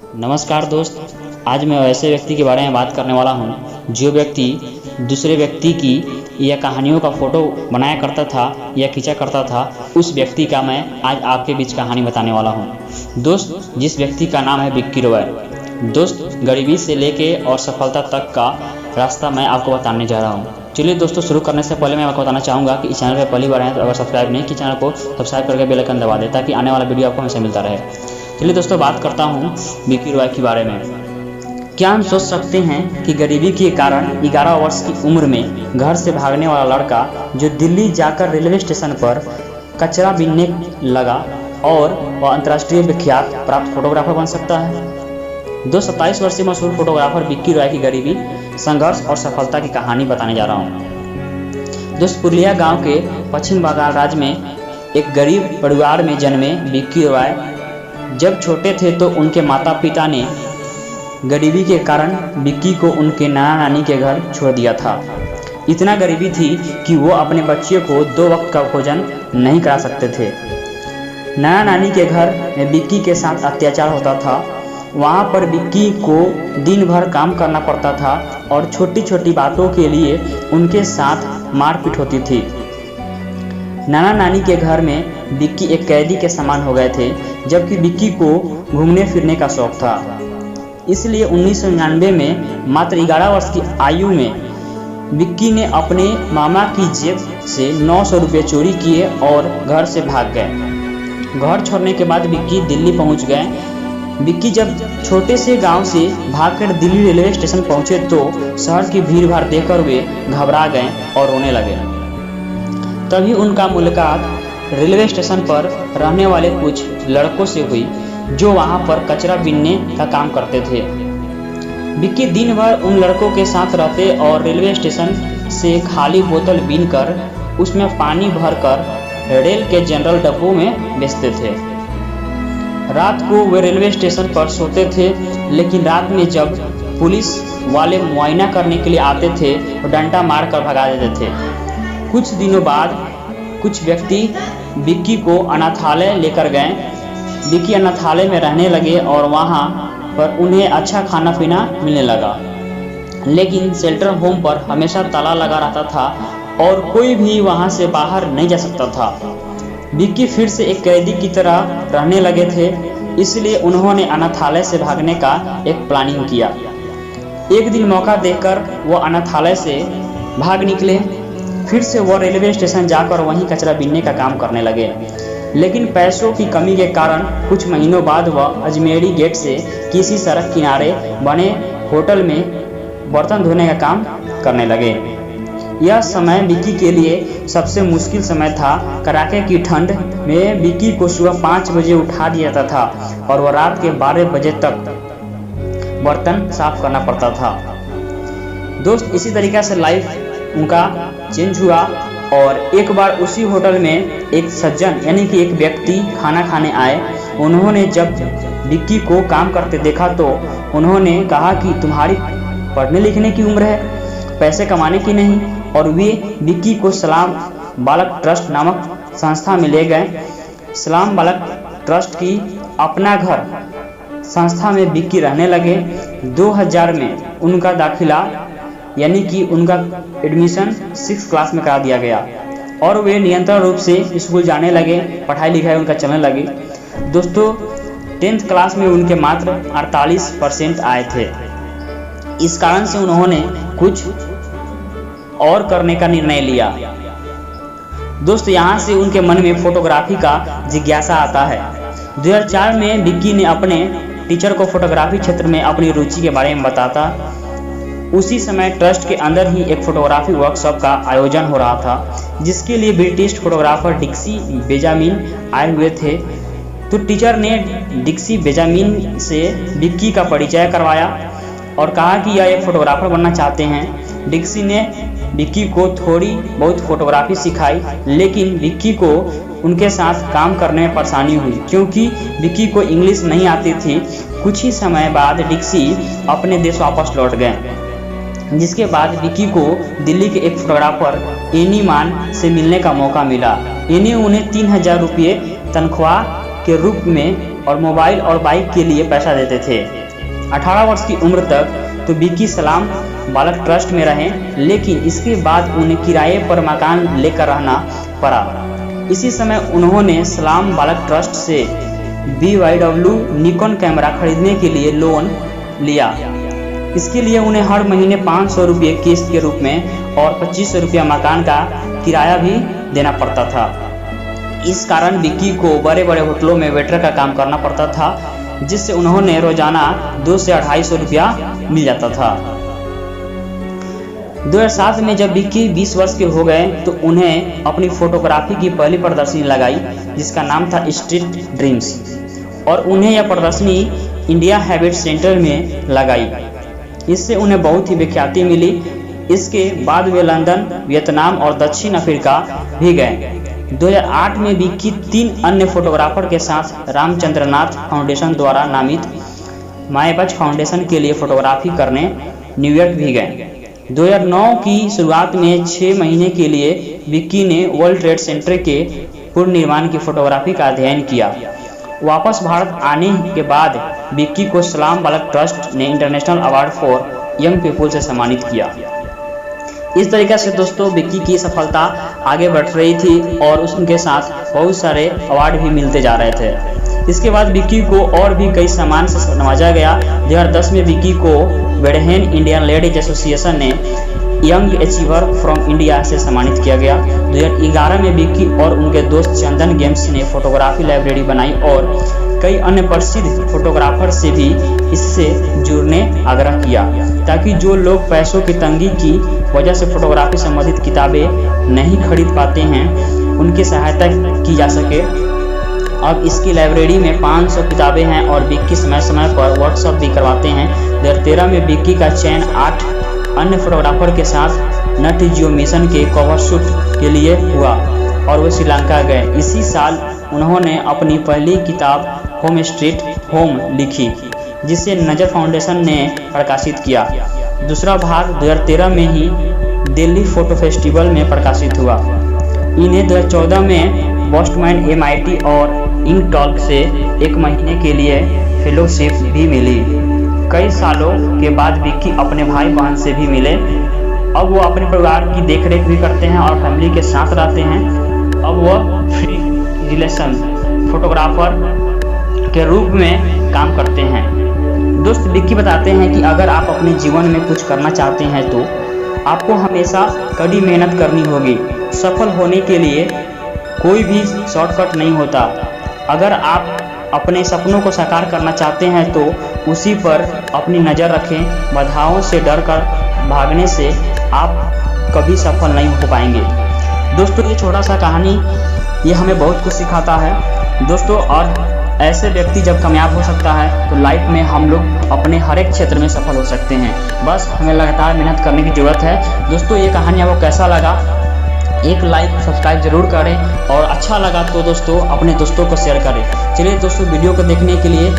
नमस्कार दोस्त, आज मैं ऐसे व्यक्ति के बारे में बात करने वाला हूँ जो व्यक्ति दूसरे व्यक्ति की या कहानियों का फ़ोटो बनाया करता था या खींचा करता था। उस व्यक्ति का मैं आज आपके बीच कहानी बताने वाला हूँ। दोस्त, जिस व्यक्ति का नाम है विक्की रॉय। दोस्त, गरीबी से लेके और सफलता तक का रास्ता मैं आपको बताने जा रहा हूँ। चलिए दोस्तों, शुरू करने से पहले मैं आपको बताना चाहूँगा कि इस चैनल पर पहली बार आए तो अगर सब्सक्राइब नहीं कि चैनल को सब्सक्राइब करके बेल आइकन दबा दें ताकि आने वाला वीडियो आपको हमेशा मिलता रहे। चलिए दोस्तों, बात करता हूँ विक्की रॉय के बारे में। क्या हम सोच सकते हैं कि गरीबी के कारण 11 वर्ष की उम्र में घर से भागने वाला लड़का जो दिल्ली जाकर रेलवे स्टेशन पर कचरा बीनने लगा और वह अंतर्राष्ट्रीय विख्यात प्राप्त फोटोग्राफर बन सकता है। 27 वर्षीय मशहूर फोटोग्राफर विक्की रॉय की गरीबी, संघर्ष और सफलता की कहानी बताने जा रहा हूँ। दोस्त, पुरुलिया गांव के पश्चिम बंगाल राज्य में एक गरीब परिवार में जन्मे विक्की रॉय जब छोटे थे तो उनके माता पिता ने गरीबी के कारण विक्की को उनके नाना नानी के घर छोड़ दिया था। इतना गरीबी थी कि वो अपने बच्चे को 2 वक्त का भोजन नहीं करा सकते थे। नाना नानी के घर में विक्की के साथ अत्याचार होता था। वहाँ पर विक्की को दिन भर काम करना पड़ता था और छोटी छोटी बातों के लिए उनके साथ मारपीट होती थी। नाना नानी के घर में विक्की एक कैदी के समान हो गए थे, जबकि विक्की को घूमने फिरने का शौक था। इसलिए 1999 में मात्र 11 वर्ष की आयु में विक्की ने अपने मामा की जेब से 900 रुपये चोरी किए और घर से भाग गए। घर छोड़ने के बाद विक्की दिल्ली पहुंच गए। विक्की जब छोटे से गांव से भागकर दिल्ली रेलवे स्टेशन पहुंचे तो शहर की भीड़ भाड़ देखकर वे घबरा गए और रोने लगे। तभी उनका मुलाकात रेलवे स्टेशन पर रहने वाले कुछ लड़कों से हुई जो वहां पर कचरा बीनने का काम करते थे। विक्की दिन भर उन लड़कों के साथ रहते और रेलवे स्टेशन से खाली बोतल बीनकर उसमें पानी भरकर रेल के जनरल डब्बों में बेचते थे। रात को वे रेलवे स्टेशन पर सोते थे, लेकिन रात में जब पुलिस वाले मुआयना करने के लिए आते थे तो डंडा मारकर भगा देते थे। कुछ दिनों बाद कुछ व्यक्ति विक्की को अनाथालय लेकर गए। विक्की अनाथालय में रहने लगे और वहाँ पर उन्हें अच्छा खाना पीना मिलने लगा, लेकिन शेल्टर होम पर हमेशा ताला लगा रहता था और कोई भी वहाँ से बाहर नहीं जा सकता था। विक्की फिर से एक कैदी की तरह रहने लगे थे, इसलिए उन्होंने अनाथालय से भागने का एक प्लानिंग किया। एक दिन मौका देखकर वो अनाथालय से भाग निकले। फिर से वो रेलवे स्टेशन जाकर वहीं कचरा बीनने का काम करने लगे, लेकिन पैसों की कमी के कारण कुछ महीनों बाद वह अजमेरी गेट से किसी सड़क किनारे बने होटल में बर्तन धोने का काम करने लगे। यह समय विक्की के लिए सबसे मुश्किल समय था। कड़ाके की ठंड में विक्की को सुबह 5 बजे उठा दिया जाता था और वह रात के 12 बजे तक बर्तन साफ करना पड़ता था। दोस्त, इसी तरीके से लाइफ उनका चेंज हुआ और एक बार उसी होटल में एक सज्जन यानी कि एक व्यक्ति खाना खाने आए। उन्होंने जब विक्की को काम करते देखा तो उन्होंने कहा कि तुम्हारी पढ़ने लिखने की उम्र है, पैसे कमाने की नहीं, और वे विक्की को सलाम बालक ट्रस्ट नामक संस्था में ले गए। सलाम बालक ट्रस्ट की अपना घर संस्था में विक्की रहने लगे। 2000 में उनका दाखिला यानी कि उनका एडमिशन 6th क्लास में करा दिया गया और वे निरंतर रूप से स्कूल जाने लगे। पढ़ाई लिखाई उनका चलने लगी। दोस्तों, 10th क्लास में उनके मात्र 48% आए थे। इस कारण से उन्होंने कुछ और करने का निर्णय लिया। दोस्त, यहाँ से उनके मन में फोटोग्राफी का जिज्ञासा आता है। 2004 में विक्की ने अपने टीचर को फोटोग्राफी क्षेत्र में अपनी रुचि के बारे में बताता। उसी समय ट्रस्ट के अंदर ही एक फोटोग्राफी वर्कशॉप का आयोजन हो रहा था, जिसके लिए ब्रिटिश फोटोग्राफर डिक्सी बेंजामिन आए हुए थे। तो टीचर ने डिक्सी बेंजामिन से विक्की का परिचय करवाया और कहा कि यह एक फोटोग्राफर बनना चाहते हैं। डिक्सी ने विक्की को थोड़ी बहुत फोटोग्राफी सिखाई, लेकिन विक्की को उनके साथ काम करने में परेशानी हुई क्योंकि विक्की को इंग्लिश नहीं आती थी। कुछ ही समय बाद डिक्सी अपने देश वापस लौट गए, जिसके बाद विक्की को दिल्ली के एक फोटोग्राफर एनी मान से मिलने का मौका मिला। एनी उन्हें 3000 रुपये तनख्वाह के रूप में और मोबाइल और बाइक के लिए पैसा देते थे। 18 वर्ष की उम्र तक तो विक्की सलाम बालक ट्रस्ट में रहे, लेकिन इसके बाद उन्हें किराए पर मकान लेकर रहना पड़ा। इसी समय उन्होंने सलाम बालक ट्रस्ट से BYW निकॉन कैमरा खरीदने के लिए लोन लिया। इसके लिए उन्हें हर महीने 500 रुपये किस्त के रूप में और 2500 रुपया मकान का किराया भी देना पड़ता था। इस कारण विक्की को बड़े बड़े होटलों में वेटर का काम करना पड़ता था, जिससे उन्होंने रोजाना 200 से 250 रुपया मिल जाता था। 2007 में जब विक्की 20 वर्ष के हो गए तो उन्हें अपनी फोटोग्राफी की पहली प्रदर्शनी लगाई, जिसका नाम था स्ट्रीट ड्रीम्स, और उन्हें यह प्रदर्शनी इंडिया हैबिट सेंटर में लगाई। इससे उन्हें बहुत ही विख्याति मिली। इसके बाद वे लंदन, वियतनाम और दक्षिण अफ्रीका भी गए। 2008 में विक्की 3 अन्य फोटोग्राफर के साथ रामचंद्रनाथ फाउंडेशन द्वारा नामित मायबच फाउंडेशन के लिए फोटोग्राफी करने न्यूयॉर्क भी गए। 2009 की शुरुआत में 6 महीने के लिए विक्की ने वर्ल्ड ट्रेड सेंटर के पुनर्निर्माण की फोटोग्राफी का अध्ययन किया। वापस भारत आने के बाद विक्की को सलाम बालक ट्रस्ट ने international award for young people से सम्मानित किया। इस तरीके से दोस्तों विक्की की सफलता आगे बढ़ रही थी और उनके साथ बहुत सारे अवार्ड भी मिलते जा रहे थे। इसके बाद विक्की को और भी कई सम्मान से नवाजा गया। 2010 में विक्की को बेडहेन इंडियन लेडीज एसोसिएशन ने यंग अचीवर फ्रॉम इंडिया से सम्मानित किया गया। 2011 में विक्की और उनके दोस्त चंदन गेम्स ने फोटोग्राफी लाइब्रेरी बनाई और कई अन्य प्रसिद्ध फोटोग्राफर से भी इससे जुड़ने आग्रह किया, ताकि जो लोग पैसों की तंगी की वजह से फोटोग्राफी संबंधित किताबें नहीं खरीद पाते हैं, उनकी सहायता की जा सके। अब इसकी लाइब्रेरी में 500 किताबें हैं और विक्की समय समय पर वर्कशॉप भी करवाते हैं। 2013 में विक्की का चयन 8 अन्य फोटोग्राफर के साथ नट जियो मिशन के कवर शूट के लिए हुआ और वो श्रीलंका गए। इसी साल उन्होंने अपनी पहली किताब होम स्ट्रीट होम लिखी, जिसे नजर फाउंडेशन ने प्रकाशित किया। दूसरा भाग 2013 में ही दिल्ली फोटो फेस्टिवल में प्रकाशित हुआ। इन्हें 2014 में बोस्टमैन MIT और इंक टॉल्क से 1 महीने के लिए फेलोशिप भी मिली। कई सालों के बाद विक्की अपने भाई बहन से भी मिले। अब वो अपने परिवार की देखरेख भी करते हैं और फैमिली के साथ रहते हैं। अब वह फ्री रिलेशन फोटोग्राफर के रूप में काम करते हैं। दोस्त विक्की बताते हैं कि अगर आप अपने जीवन में कुछ करना चाहते हैं तो आपको हमेशा कड़ी मेहनत करनी होगी। सफल होने के लिए कोई भी शॉर्टकट नहीं होता। अगर आप अपने सपनों को साकार करना चाहते हैं तो उसी पर अपनी नज़र रखें। बाधाओं से डर कर भागने से आप कभी सफल नहीं हो पाएंगे। दोस्तों ये छोटा सा कहानी ये हमें बहुत कुछ सिखाता है दोस्तों। और ऐसे व्यक्ति जब कामयाब हो सकता है तो लाइफ में हम लोग अपने हर एक क्षेत्र में सफल हो सकते हैं। बस हमें लगातार मेहनत करने की ज़रूरत है। दोस्तों ये कहानी आपको कैसा लगा, एक लाइक सब्सक्राइब जरूर करें और अच्छा लगा तो दोस्तों अपने दोस्तों को शेयर करें। चलिए दोस्तों वीडियो को देखने के लिए